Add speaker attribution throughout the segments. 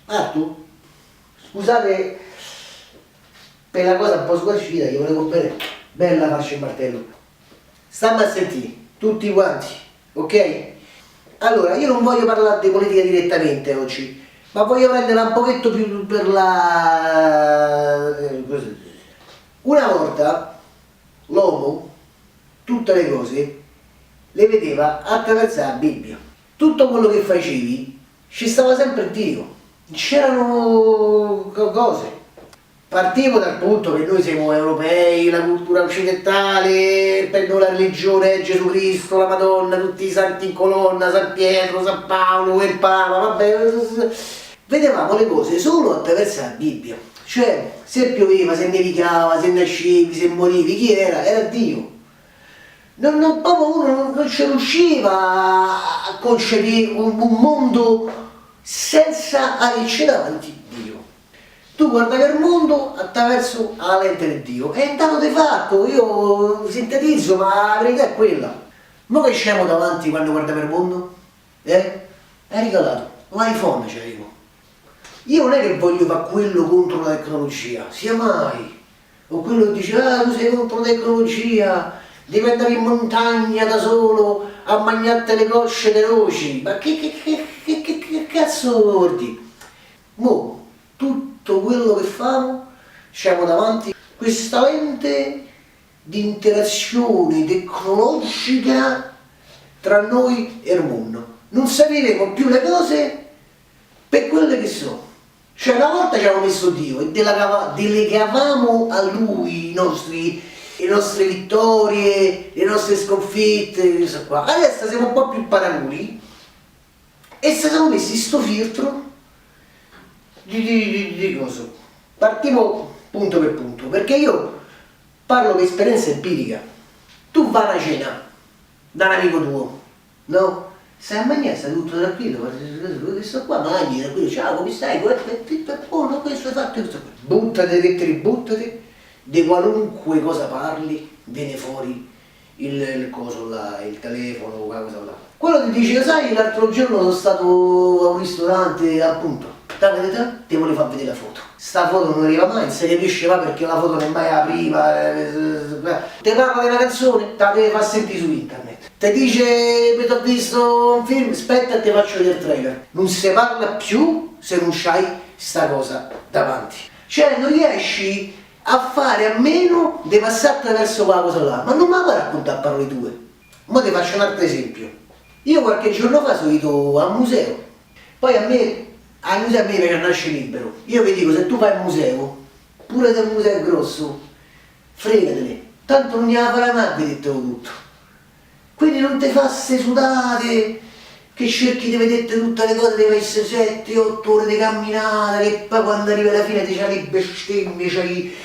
Speaker 1: Artu, scusate per la cosa un po' sguascita, io volevo bene, bella faccia il martello. Stammi a sentire, tutti quanti, ok? Allora, io non voglio parlare di politica direttamente oggi, ma voglio prenderla un pochetto più per la... Una volta l'uomo, tutte le cose, le vedeva attraverso la Bibbia. Tutto quello che facevi, ci stava sempre Dio. C'erano cose. Partiamo dal punto che noi siamo europei, la cultura occidentale, prendo la religione, Gesù Cristo, la Madonna, tutti i santi in colonna, San Pietro, San Paolo, il Papa, vabbè, vedevamo le cose solo attraverso la Bibbia. Cioè, se pioveva, se nevicava, se nascevi, se morivi, chi era? Era Dio. Proprio uno non ci riusciva a concepire un mondo senza averci davanti Dio. Tu guardavi il mondo attraverso la lente di Dio. È un dato di fatto, io sintetizzo, ma la verità è quella. Ma che siamo davanti quando guardiamo il mondo? È regalato, l'iPhone c'avevo. Io non è che voglio fare quello contro la tecnologia, sia mai. O quello che dice, tu sei contro la tecnologia, devi andare in montagna da solo a mangiarti le cosce delle roci. Ma che cazzo vuol dire? Mo, tutto quello che famo, siamo davanti a questa lente di interazione tecnologica tra noi e il mondo. Non sapiremo più le cose per quelle che sono. Cioè una volta ci avevamo messo Dio e delegavamo a Lui le nostre vittorie, le nostre sconfitte, questo qua. Adesso siamo un po' più paraculi e si siamo messi sto filtro di cosa. Partiamo punto per punto, perché io parlo per esperienza empirica. Tu vai a una cena da un amico tuo, no? Stai a mangiare, stai tutto tranquillo, questo qua mangi, tranquillo, ciao, come stai? Buono, questo hai fatto, questo qua. Buttati, di qualunque cosa parli, viene fuori il coso là, il telefono, quella cosa là. Quello ti dice, sai, l'altro giorno sono stato a un ristorante, appunto, la verità, ti volevo far vedere la foto. Sta foto non arriva mai, non si capisce mai perché la foto non è mai la prima. Ti parla di una canzone, te la devi far sentire su internet. Ti dice, mi ho visto un film, aspetta e ti faccio vedere il trailer. Non si parla più se non c'hai sta cosa davanti. Cioè non riesci a fare a meno di passare attraverso quella cosa là. Ma non mi puoi raccontare parole tue. Ora ti faccio un altro esempio. Io qualche giorno fa sono andato al museo. Poi al museo a me piace nasce libero. Io vi dico, se tu vai al museo, pure se il museo è grosso, fregatene. Tanto non gliela farà mai vedere tutto. Quindi non ti fa ste sudate, che cerchi di vedere tutte le cose, devi essere 7-8 ore di camminata, che poi quando arrivi alla fine ti c'hai le bestemmie, c'hai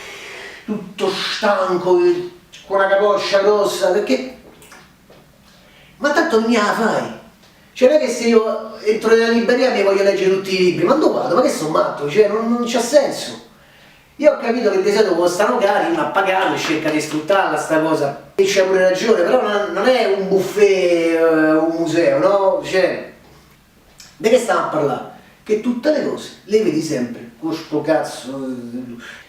Speaker 1: tutto stanco, con una capoccia grossa, perché... Ma tanto non gliela fai. Cioè non è che se io entro nella libreria mi voglio leggere tutti i libri, ma dove vado? Ma che sono matto? Cioè non c'ha senso. Io ho capito che di solito costano cari, ma pagano e cerca di sfruttarla sta cosa. E c'è pure ragione, però non è un buffet, un museo, no? Cioè, di che stiamo a parlare? Che tutte le cose le vedi sempre, con sto cazzo,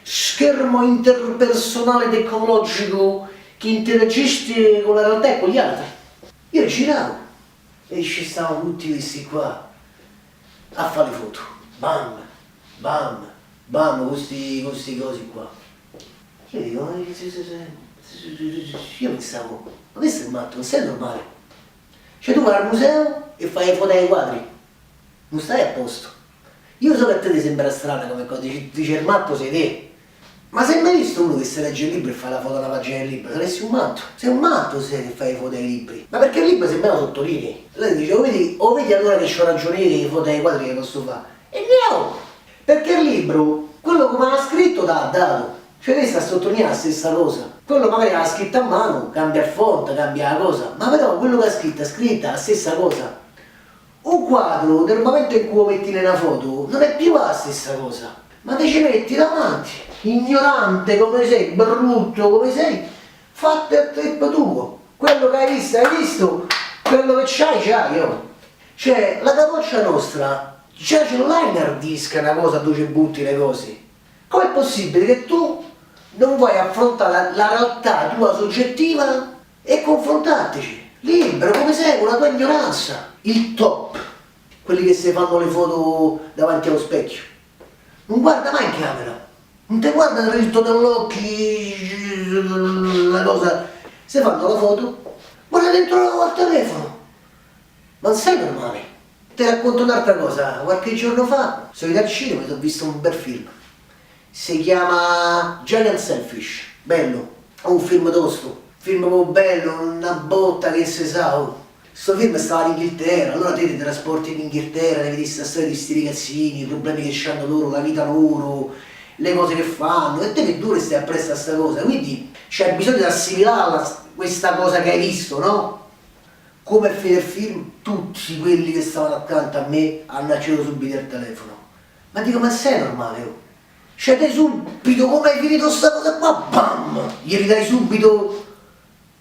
Speaker 1: schermo interpersonale tecnologico che interagisce con la realtà e con gli altri. Io giravo e ci stavano tutti questi qua a fare le foto. Bam, bam, bam, questi cosi qua. Io dico, io pensavo, ma questo è matto, non sei normale. Cioè tu vai al museo e fai le foto ai quadri, non stai a posto. Io so che a te ti sembra strana come cosa, dice il matto sei te. Ma sei mai visto uno che si legge il libro e fa la foto alla pagina del libro? Saresti un matto. Sei un matto se fai le foto ai libri. Ma perché il libro sembra sottolinei. Lei dice, o vedi allora che c'ho ragione io che le foto ai quadri che posso fare? E no! Perché il libro, quello come l'ha scritto t'ha dato. Cioè lei sta a sottolineare la stessa cosa. Quello magari l'ha scritta a mano, cambia il font, cambia la cosa. Ma però quello che ha scritta la stessa cosa. Un quadro, nel momento in cui lo metti nella foto, non è più la stessa cosa. Ma te ci metti davanti, ignorante come sei, brutto come sei, fatti a tempo tuo. Quello che hai visto, quello che c'hai, oh. Cioè, la capoccia nostra Già ce l'hai in hard disk una cosa dove ci butti le cose. Com'è possibile che tu non vuoi affrontare la realtà tua soggettiva e confrontartici? Libero, come sei, con la tua ignoranza. Il top, quelli che si fanno le foto davanti allo specchio. Non guarda mai in camera, non ti guarda dritto dall'occhio, la cosa. Se fanno la foto, guarda dentro al telefono. Ma non sei normale. Ti racconto un'altra cosa, qualche giorno fa sono andato al cinema e ho visto un bel film. Si chiama Giant Selfish, bello, è un film tosto, film proprio bello, una botta che se sa. Oh. Sto film stava in Inghilterra, allora te ti trasporti in Inghilterra, devi vedere sta storia di sti ragazzini, i problemi che hanno loro, la vita loro, le cose che fanno, e te che dure stai appresso a sta cosa, quindi c'è bisogno di assimilarla questa cosa che hai visto, no? Come è finito il film, tutti quelli che stavano accanto a me hanno acceso subito il telefono. Ma dico, ma sei normale? Oh? Cioè te subito, come hai finito sta cosa qua, bam! Gli ridai subito.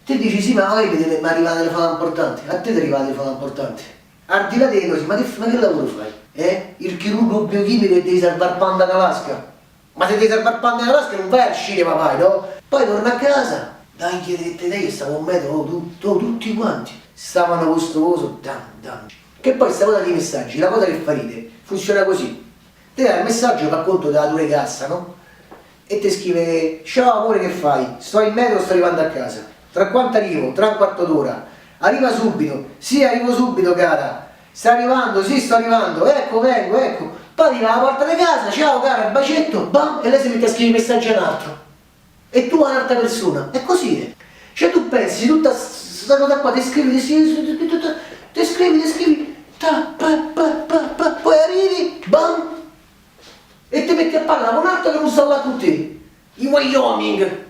Speaker 1: Te dici sì, ma magari mi arriva una telefonata importante. A te ti arriva una telefonata importante. Al di là delle cose, ma che lavoro fai? Il chirurgo biochimico che devi salvare Panda Alaska. Ma se devi salvare Panda Alaska non vai al cinema, vai, no? Poi torna a casa, dai, chiedete te che stavo un metro, tutti quanti. Stavano con sto coso, dan. Che poi sta cosa dei messaggi, la cosa che fa ride, funziona così. Te dai il messaggio, fa conto della tua cassa, no? E ti scrive, ciao amore che fai? Sto in metro, sto arrivando a casa. Tra quanto arrivo? Tra un quarto d'ora. Arriva subito. Sì, arrivo subito cara. Sta arrivando? Sì, sto arrivando. Ecco, vengo, ecco. Poi arriva alla porta di casa, ciao cara, bacetto, bam, e lei si mette a scrivere messaggi a un altro. E tu a un'altra persona. È così. Cioè tu pensi, tutta questa cosa qua, ti scrivi, poi arrivi, bam, e ti metti a parlare con un altro che non sta là con te. In Wyoming,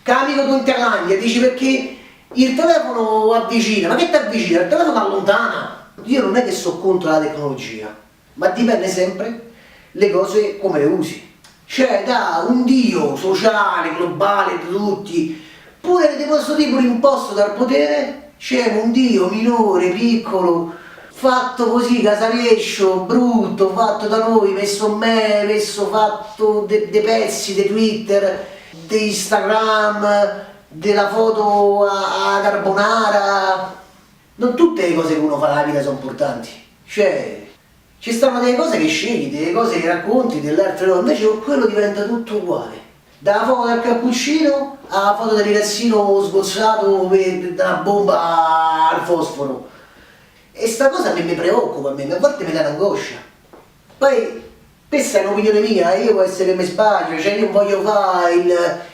Speaker 1: che amico tu in Thailandia, dici perché il telefono avvicina, ma che ti avvicina? Il telefono allontana. Io non è che so contro la tecnologia, ma dipende sempre le cose come le usi. Cioè da un dio sociale, globale, di tutti, pure di questo tipo di imposto dal potere, c'è un dio minore, piccolo, fatto così, casareccio, brutto, fatto da noi, fatto dei pezzi di Twitter, di Instagram, della foto a carbonara. Non tutte le cose che uno fa nella vita sono importanti. Cioè, ci stanno delle cose che scegli, delle cose che racconti, delle altre no, invece quello diventa tutto uguale. Dalla foto del cappuccino alla foto del ragazzino sgozzato da una bomba al fosforo. E sta cosa mi preoccupa, a volte mi dà un'angoscia. Poi, questa è un'opinione mia, io può essere che mi sbaglio, cioè io non voglio fare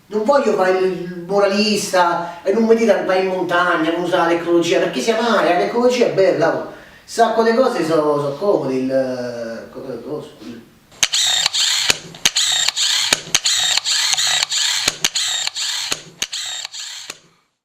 Speaker 1: non voglio fare il moralista e non mi dite vai in montagna, non usare la tecnologia, perché sia male, la tecnologia è bella, un sacco di cose sono comode,